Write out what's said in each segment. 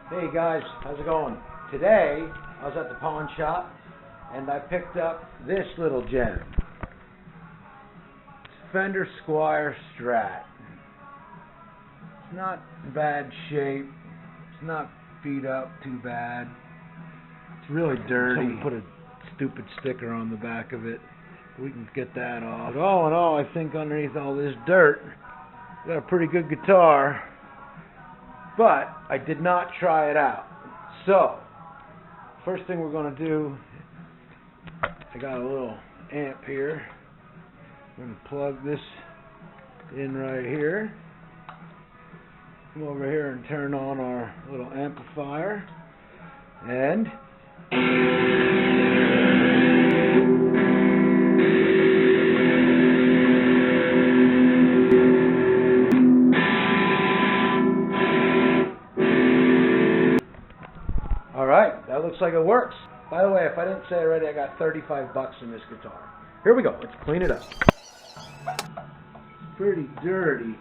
Hey guys, how's it going? Today, I was at the pawn shop and I picked up this little gem. It's Fender Squier Strat. It's not in bad shape. It's not beat up too bad. It's really dirty. Someone put a stupid sticker on the back of it. We can get that off. But all in all, I think underneath all this dirt, we got a pretty good guitar. But I did not try it out. So, first thing we're going to do, I got a little amp here. I'm going to plug this in right here. Come over here and turn on our little amplifier. And alright, that looks like it works. By the way, if I didn't say already, I got 35 bucks in this guitar. Here we go, let's clean it up. Pretty dirty.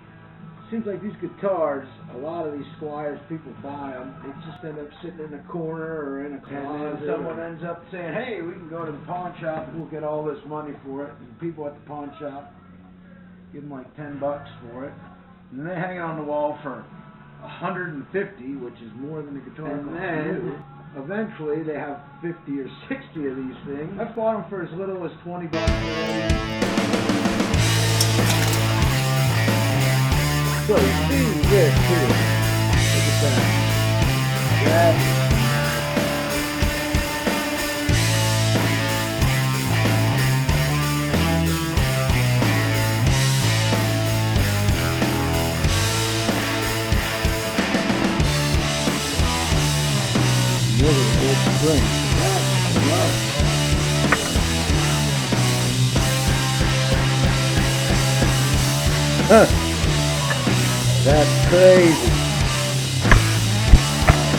Seems like these guitars, a lot of these Squiers, people buy them, they just end up sitting in a corner or in a closet. And then someone ends up saying, hey, we can go to the pawn shop and we'll get all this money for it. And people at the pawn shop give them like 10 bucks for it. And they hang it on the wall for 150, which is more than the guitar costs. And then eventually they have 50 or 60 of these things. I bought them for as little as 20 bucks already. So you see this here. Look at that. Really good spring. That's crazy.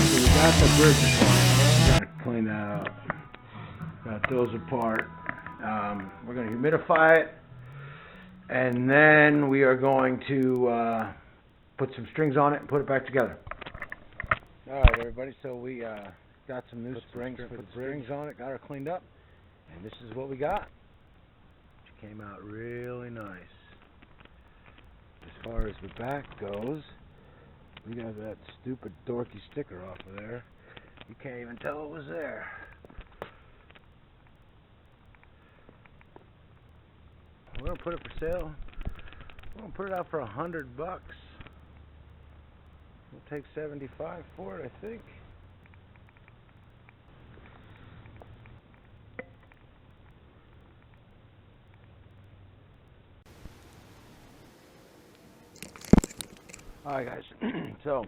So we got the bridge apart. Gotta clean that up. Got those apart. We're going to humidify it, and then we are going to put some strings on it and put it back together. Alright everybody, so we got some new springs, put strings on it, got her cleaned up, and this is what we got. It came out really nice. As far as the back goes, we got that stupid dorky sticker off of there. You can't even tell it was there. We're gonna put it for sale. We're gonna put it out for $100. We'll take 75 for it, I think. Alright guys, so